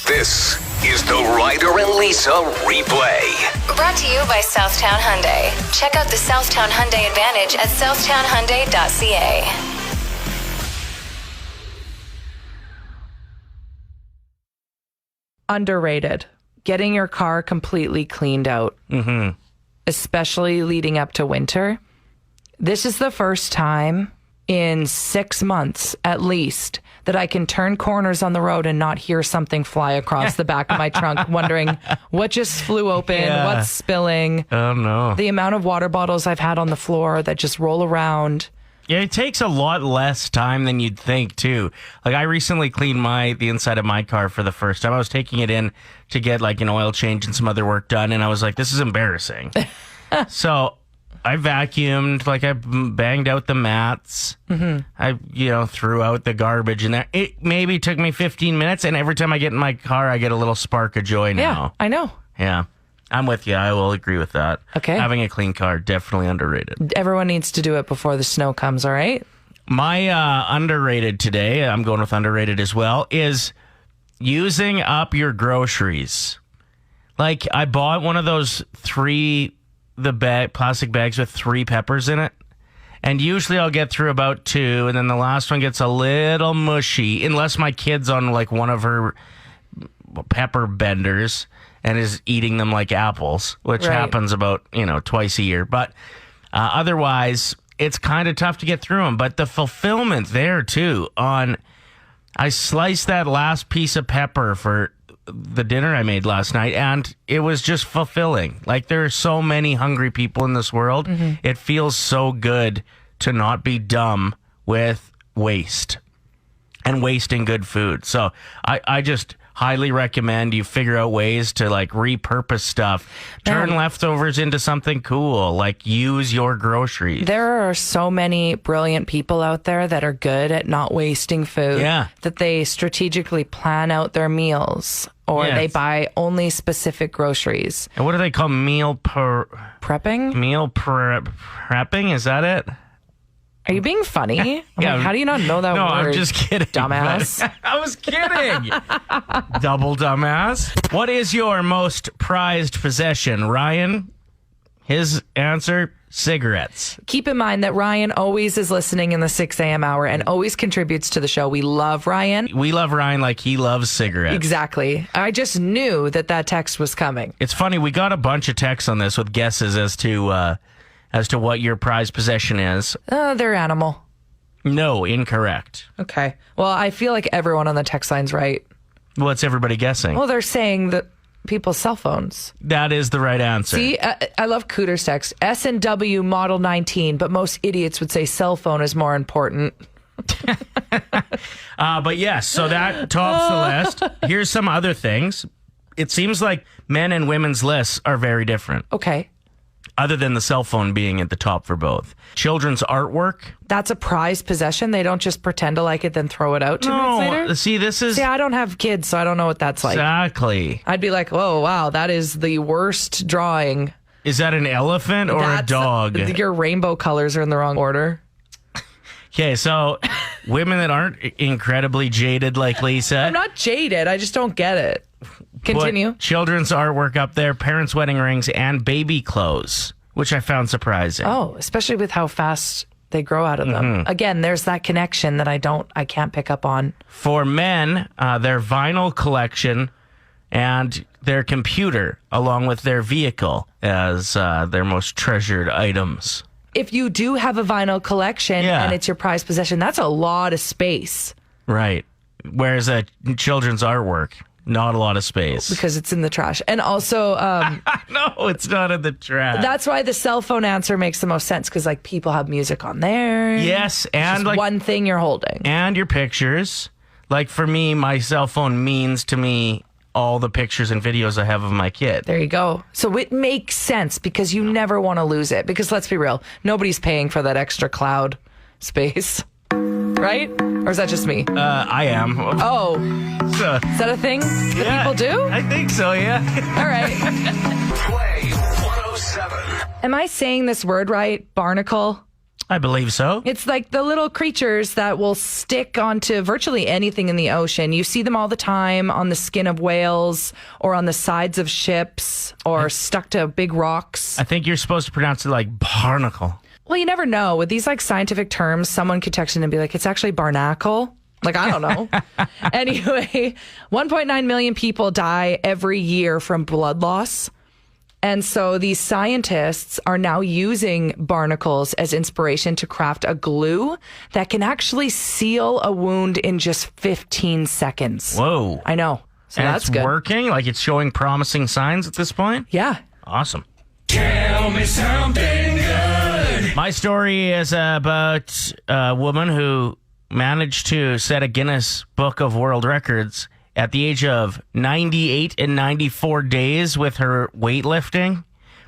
This is the Ryder and Lisa replay. Brought to you by Southtown Hyundai. Check out the Southtown Hyundai Advantage at southtownhyundai.ca. Underrated. Getting your car completely cleaned out. Mm-hmm. Especially leading up to winter. This is the first time in 6 months, at least, that I can turn corners on the road and not hear something fly across the back of my trunk, wondering what just flew open, what's spilling. Oh, no. The amount of water bottles I've had on the floor that just roll around. Yeah, it takes a lot less time than you'd think, too. Like, I recently cleaned the inside of my car for the first time. I was taking it in to get, like, an oil change and some other work done, and I was like, this is embarrassing. So I vacuumed, like, I banged out the mats. Mm-hmm. I, threw out the garbage in there. It maybe took me 15 minutes, and every time I get in my car, I get a little spark of joy now. Yeah, I know. Yeah. I'm with you. I will agree with that. Okay. Having a clean car, definitely underrated. Everyone needs to do it before the snow comes, all right? My underrated today, I'm going with underrated as well, is using up your groceries. Like, I bought one of those plastic bags with 3 peppers in it. And usually I'll get through about 2, and then the last one gets a little mushy, unless my kid's on, like, one of her pepper benders and is eating them like apples, which happens about, twice a year. But otherwise, it's kind of tough to get through them. But the fulfillment there, too, I sliced that last piece of pepper for the dinner I made last night, and it was just fulfilling. Like, there are so many hungry people in this world. Mm-hmm. It feels so good to not be dumb with waste and wasting good food. So I just highly recommend you figure out ways to, like, repurpose stuff. Turn leftovers into something cool. Like, use your groceries. There are so many brilliant people out there that are good at not wasting food. Yeah. That they strategically plan out their meals, or they buy only specific groceries. And what do they call prepping? Meal prepping? Is that it? Are you being funny? I'm like, how do you not know that word? No, I'm just kidding. Dumbass. I was kidding. Double dumbass. What is your most prized possession? Ryan, his answer, cigarettes. Keep in mind that Ryan always is listening in the 6 a.m. hour and always contributes to the show. We love Ryan. We love Ryan like he loves cigarettes. Exactly. I just knew that text was coming. It's funny. We got a bunch of texts on this with guesses as to what your prized possession is. They're animal. No, incorrect. Okay. Well, I feel like everyone on the text line's right. What's everybody guessing? Well, they're saying that people's cell phones. That is the right answer. See, I love Cooter's text. S&W Model 19, but most idiots would say cell phone is more important. But yes, so that tops the list. Here's some other things. It seems like men and women's lists are very different. Okay. Other than the cell phone being at the top for both. Children's artwork. That's a prized possession. They don't just pretend to like it, then throw it out 2 minutes later. See, I don't have kids, so I don't know what that's like. Exactly. I'd be like, oh, wow, that is the worst drawing. Is that an elephant or a dog? Your rainbow colors are in the wrong order. Okay, so women that aren't incredibly jaded like Lisa. I'm not jaded. I just don't get it. Continue. Put children's artwork up there, parents' wedding rings, and baby clothes, which I found surprising. Oh, especially with how fast they grow out of them. Mm-hmm. Again, there's that connection that I can't pick up on. For men, their vinyl collection and their computer, along with their vehicle, as their most treasured items. If you do have a vinyl collection and it's your prized possession, that's a lot of space. Right. Whereas a children's artwork, not a lot of space. Because it's in the trash. And also... no, it's not in the trash. That's why the cell phone answer makes the most sense, because people have music on there. Yes, and just one thing you're holding. And your pictures. Like, for me, my cell phone means to me all the pictures and videos I have of my kid. There you go. So it makes sense, because you never want to lose it. Because let's be real, nobody's paying for that extra cloud space. Right? Or is that just me? I am. Oh. So, is that a thing that people do? I think so, yeah. All right. Play 107. Am I saying this word right? Barnacle? I believe so. It's like the little creatures that will stick onto virtually anything in the ocean. You see them all the time on the skin of whales or on the sides of ships or stuck to big rocks. I think you're supposed to pronounce it like barnacle. Well, you never know. With these like scientific terms, someone could text in and be like, it's actually barnacle. Like, I don't know. Anyway, 1.9 million people die every year from blood loss. And so these scientists are now using barnacles as inspiration to craft a glue that can actually seal a wound in just 15 seconds. Whoa. I know. So and that's it's good. working? Like it's showing promising signs at this point? Yeah. Awesome. Tell me something good. My story is about a woman who managed to set a Guinness Book of World Records at the age of 98 and 94 days with her weightlifting,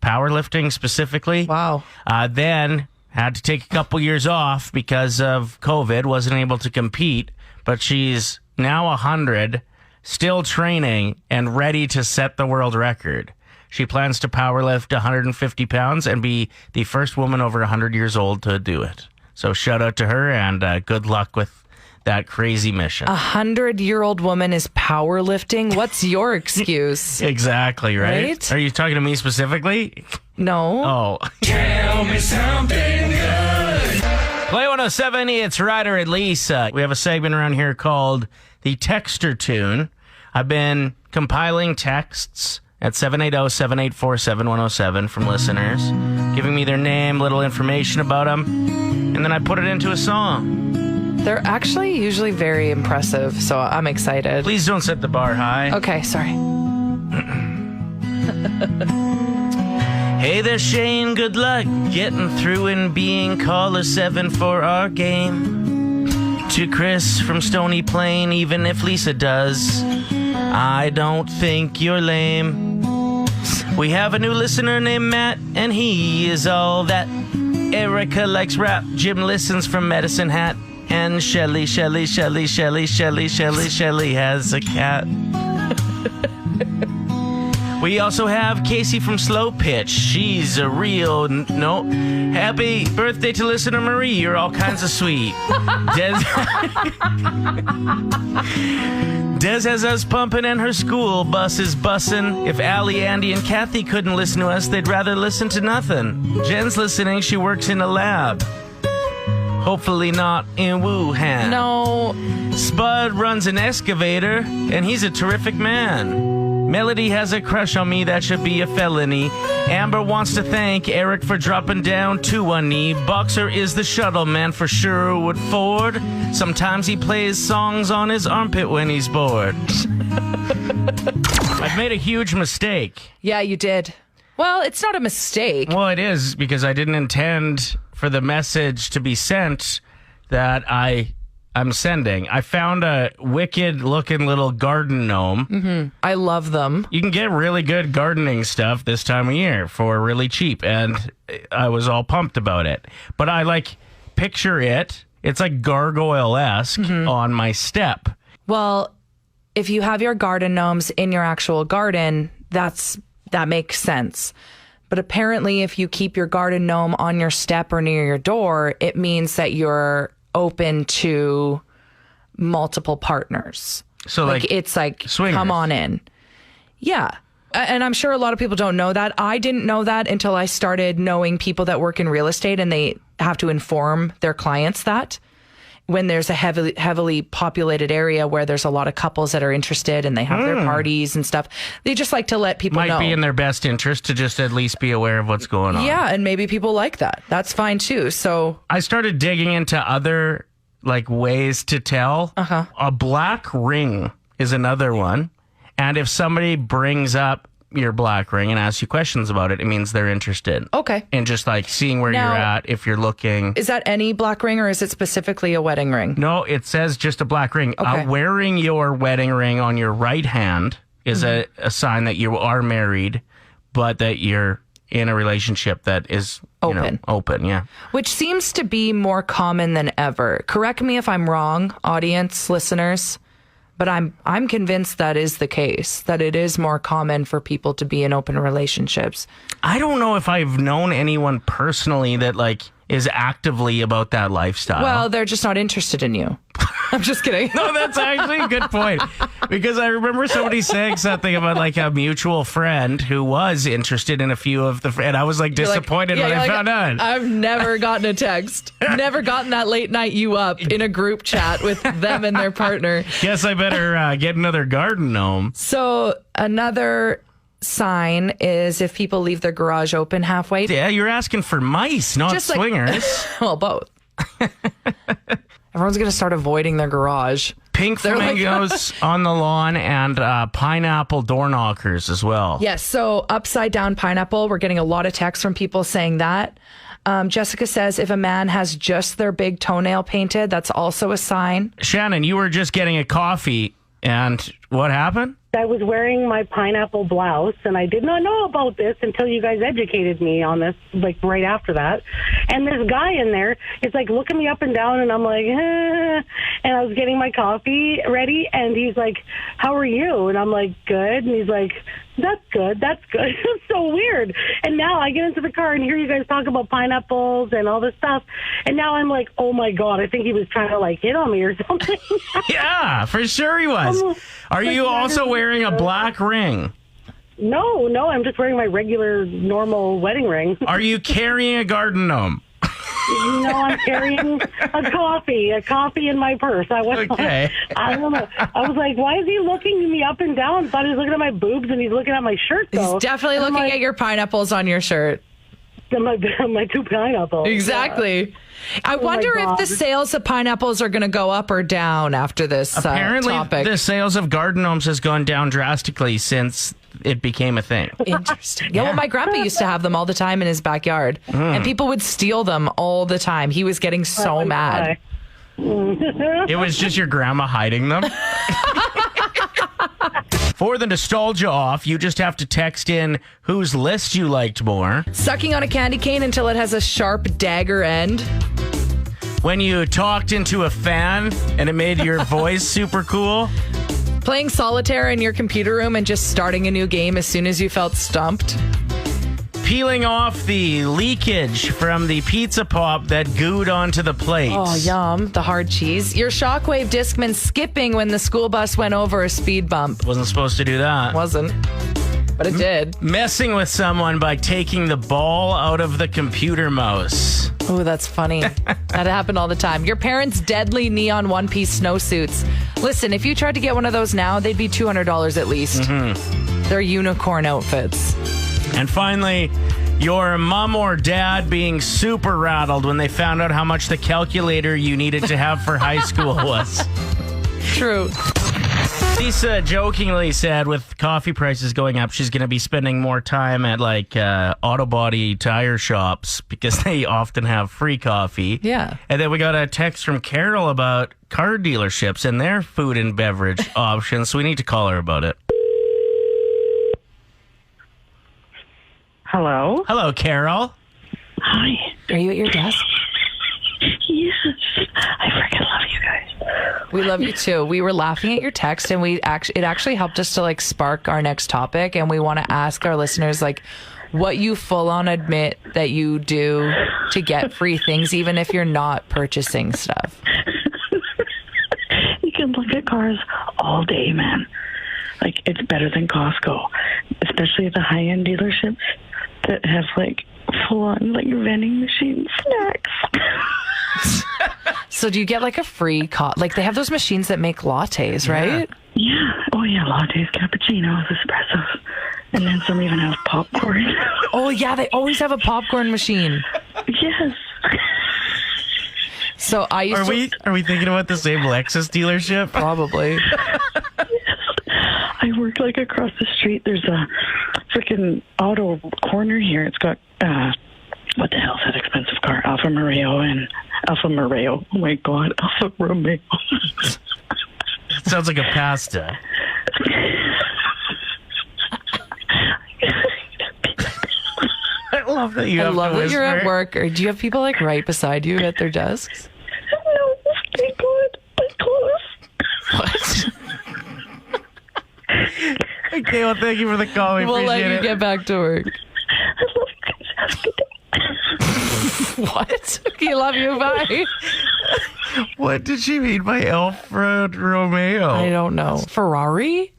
powerlifting specifically. Wow. Then had to take a couple years off because of COVID, wasn't able to compete, but she's now 100, still training and ready to set the world record. She plans to powerlift 150 pounds and be the first woman over 100 years old to do it. So shout out to her and good luck with that crazy mission. 100-year-old woman is powerlifting. What's your excuse? Exactly, right? Right? Are you talking to me specifically? No. Oh. Tell me something good. Play 107, it's Ryder and Lisa. We have a segment around here called the Texter Tune. I've been compiling texts at 780-784-7107 from listeners, giving me their name, little information about them, and then I put it into a song. They're actually usually very impressive, so I'm excited. Please don't set the bar high. Okay, sorry. Hey there, Shane, good luck getting through and being caller 7 for our game. To Chris from Stony Plain, even if Lisa does, I don't think you're lame. We have a new listener named Matt, and he is all that. Erica likes rap, Jim listens from Medicine Hat, and Shelly has a cat. We also have Casey from Slow Pitch. She's a real no. Happy birthday to listener Marie. You're all kinds of sweet. Des has us pumping and her school bus is bussin'. If Allie, Andy, and Kathy couldn't listen to us, they'd rather listen to nothing. Jen's listening. She works in a lab. Hopefully not in Wuhan. No. Spud runs an excavator, and he's a terrific man. Melody has a crush on me, that should be a felony. Amber wants to thank Eric for dropping down to one knee. Boxer is the shuttle man for Sherwood Ford. Sometimes he plays songs on his armpit when he's bored. I've made a huge mistake. Yeah, you did. Well, it's not a mistake. Well, it is, because I didn't intend for the message to be sent that I'm sending. I found a wicked-looking little garden gnome. Mm-hmm. I love them. You can get really good gardening stuff this time of year for really cheap, and I was all pumped about it. But I, picture it. It's like gargoyle-esque on my step. Well, if you have your garden gnomes in your actual garden, that makes sense. But apparently, if you keep your garden gnome on your step or near your door, it means that you're open to multiple partners. So it's like, swingers. Come on in. Yeah. And I'm sure a lot of people don't know that. I didn't know that until I started knowing people that work in real estate, and they have to inform their clients that when there's a heavily populated area where there's a lot of couples that are interested and they have their parties and stuff, they just like to let people know. Might be in their best interest to just at least be aware of what's going on. Yeah, and maybe people like that. That's fine too. So I started digging into other ways to tell. A black ring is another one. And if somebody brings up your black ring and asks you questions about it, it means they're interested. Okay. And just seeing where Now, you're at, if you're looking. Is that any black ring, or is it specifically a wedding ring? No, it says just a black ring. Okay. Wearing your wedding ring on your right hand is a sign that you are married, but that you're in a relationship that is open, yeah. Which seems to be more common than ever. Correct me if I'm wrong, audience, listeners, but I'm convinced that is the case, that it is more common for people to be in open relationships. I don't know if I've known anyone personally that is actively about that lifestyle. Well, they're just not interested in you. I'm just kidding. No, that's actually a good point. Because I remember somebody saying something about like a mutual friend who was interested in a few of the, and I was like disappointed when I found out. I've never gotten a text. Never gotten that late night you up in a group chat with them and their partner. Guess I better get another garden gnome. So another sign is if people leave their garage open halfway. Yeah, you're asking for mice, not Just like- swingers. Well, both. Everyone's going to start avoiding their garage. Pink flamingos on the lawn and pineapple door knockers as well. Yes, so upside down pineapple. We're getting a lot of texts from people saying that. Jessica says if a man has just their big toenail painted, that's also a sign. Shannon, you were just getting a coffee, and what happened? I was wearing my pineapple blouse, and I did not know about this until you guys educated me on this, like, right after that. And this guy in there is, like, looking me up and down, and I'm like, and I was getting my coffee ready, and he's like, how are you? And I'm like, good. And he's like, that's good. It's so weird. And now I get into the car and hear you guys talk about pineapples and all this stuff. And now I'm like, oh my God, I think he was trying to like hit on me or something. Yeah, for sure he was. Are you also wearing a black ring? No, I'm just wearing my regular, normal wedding ring. Are you carrying a garden gnome? No, I'm carrying a coffee in my purse. I don't know. I was like, why is he looking me up and down? Thought he was looking at my boobs and he's looking at my shirt, though. He's definitely And I'm looking like, at your pineapples on your shirt. my two pineapples. Exactly. Yeah. I wonder if God. the sales of pineapples are going to go up or down after this Apparently, topic. the sales of garden gnomes has gone down drastically since it became a thing. Interesting. Yeah, well, my grandpa used to have them all the time in his backyard, and people would steal them all the time. He was getting so mad. It was just your grandma hiding them. For the nostalgia off, you just have to text in whose list you liked more. Sucking on a candy cane until it has a sharp dagger end. When you talked into a fan and it made your voice super cool. Playing solitaire in your computer room and just starting a new game as soon as you felt stumped. Peeling off the leakage from the pizza pop that gooed onto the plates. Oh, yum. The hard cheese. Your shockwave discman skipping when the school bus went over a speed bump. Wasn't supposed to do that. Wasn't. But it did. Messing with someone by taking the ball out of the computer mouse. Oh, that's funny. That happened all the time. Your parents' deadly neon one-piece snowsuits. Listen, if you tried to get one of those now, they'd be $200 at least. Mm-hmm. They're unicorn outfits. And finally, your mom or dad being super rattled when they found out how much the calculator you needed to have for high school was. True. Lisa jokingly said with coffee prices going up, she's going to be spending more time at like auto body tire shops because they often have free coffee. Yeah. And then we got a text from Carol about car dealerships and their food and beverage options. So we need to call her about it. Hello? Hello, Carol. Hi. Are you at your desk? Yes. I freaking love you guys. We love you too. We were laughing at your text, and it actually helped us to like spark our next topic. And we want to ask our listeners like what you full on admit that you do to get free things, even if you're not purchasing stuff. You can look at cars all day, man. Like, it's better than Costco, especially the high-end dealerships that have like full-on like vending machine snacks. So do you get like a free like they have those machines that make lattes, right? Yeah. Oh yeah, lattes, cappuccinos, espressos, and then some even have popcorn. Oh yeah, they always have a popcorn machine. Yes. So I used Are we thinking about the same Lexus dealership? probably. I work like across the street. There's a freaking auto corner here. It's got what the hell's that expensive car? Alfa Romeo. Oh my God, Alfa Romeo. Sounds like a pasta. I love that you I have love to that you're whisper. at work. Or do you have people like right beside you at their desks? No, thank God. I'm close. What? Okay, well, thank you for the call. We We'll let appreciate you it. get back to work. I love you guys. Have a good day. What? You love you, bye. What did she mean by Alfa Romeo? I don't know. Ferrari?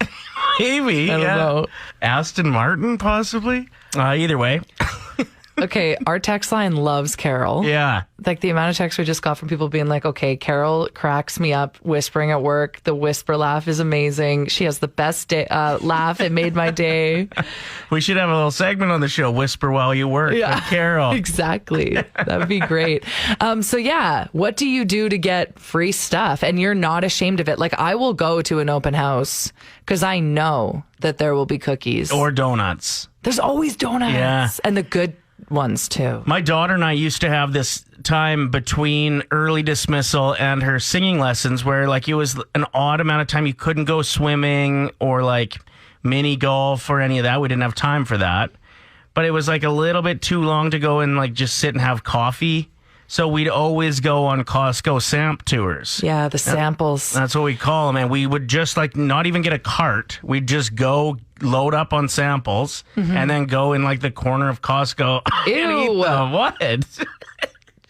Maybe. I don't know. Aston Martin, possibly. Either way. Okay, our text line loves Carol. Yeah. Like the amount of texts we just got from people being like, okay, Carol cracks me up whispering at work. The whisper laugh is amazing. She has the best laugh. It made my day. We should have a little segment on the show, Whisper While You Work with Carol. Exactly. That would be great. So yeah, what do you do to get free stuff? And you're not ashamed of it. Like I will go to an open house because I know that there will be cookies. Or donuts. There's always donuts. Yeah. And the good ones too. My daughter and I used to have this time between early dismissal and her singing lessons where like it was an odd amount of time you couldn't go swimming or like mini golf or any of that. We didn't have time for that. But it was like a little bit too long to go and like just sit and have coffee. So we'd always go on Costco Samp tours. Yeah, the samples. That's what we call them. And we would just like not even get a cart. We'd just go load up on samples and then go in like the corner of Costco. Ew. And eat them. What?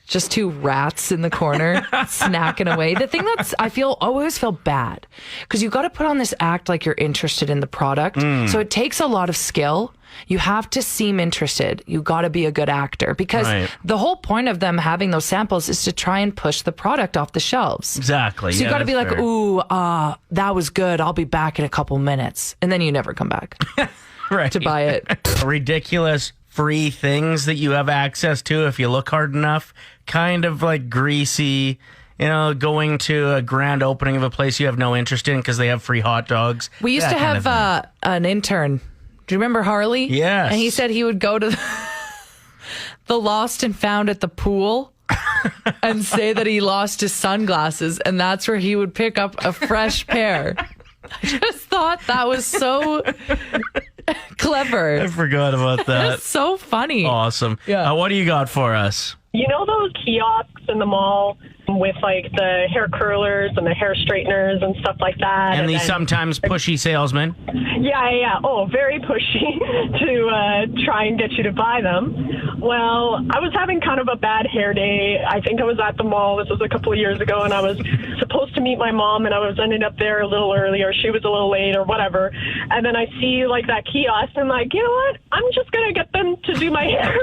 Just two rats in the corner snacking away. The thing that's, I always feel bad because you got to put on this act like you're interested in the product. So it takes a lot of skill. You have to seem interested. You got to be a good actor because the whole point of them having those samples is to try and push the product off the shelves. Exactly. So you got to be like, ooh, that was good. I'll be back in a couple minutes. And then you never come back to buy it. Ridiculous free things that you have access to if you look hard enough. Kind of like greasy, you know, going to a grand opening of a place you have no interest in because they have free hot dogs. We used to have an intern. Do you remember Harley? Yes. And he said he would go to the lost and found at the pool and say that he lost his sunglasses, and that's where he would pick up a fresh pair. I just thought that was so clever. I forgot about that. It's so funny. Awesome. Yeah. What do you got for us? You know those kiosks in the mall with like the hair curlers and the hair straighteners and stuff like that? And these sometimes pushy salesmen. Yeah. Oh, very pushy to try and get you to buy them. Well, I was having kind of a bad hair day. I think I was at the mall. This was a couple of years ago, and I was supposed to meet my mom, and I was ending up there a little early, or she was a little late, or whatever. And then I see like that kiosk, and I'm like, you know what? I'm just gonna get them to do my hair.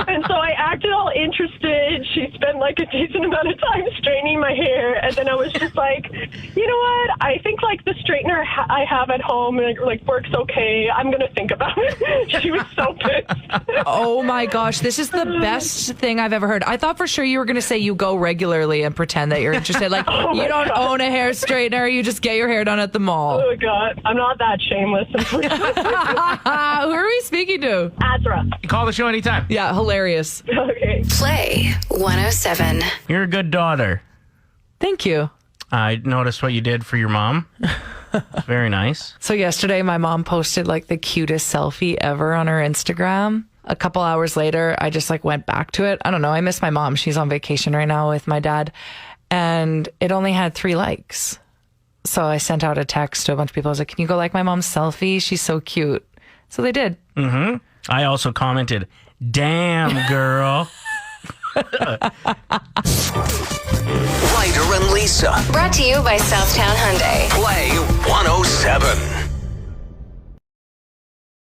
and so I acted all interested. She spent like a decent amount of time straightening my hair, and then I was just like, you know what? I think like the straightener I have at home like works okay. I'm gonna think about it. She was so pissed. Oh my gosh, this is the best thing I've ever heard. I thought for sure you were going to say you go regularly and pretend that you're interested. Like, you don't own a hair straightener, you just get your hair done at the mall. Oh, God. I'm not that shameless. Who are we speaking to? Azra. Call the show anytime. Yeah, hilarious. Okay. Play 107. You're a good daughter. Thank you. I noticed what you did for your mom. It's very nice. So yesterday, my mom posted like the cutest selfie ever on her Instagram. A couple hours later, I just like went back to it. I don't know. I miss my mom. She's on vacation right now with my dad. And it only had 3 likes. So I sent out a text to a bunch of people. I was like, can you go like my mom's selfie? She's so cute. So they did. Mm-hmm. I also commented, damn, girl. Ryder and Lisa. Brought to you by Southtown Hyundai. Play 107.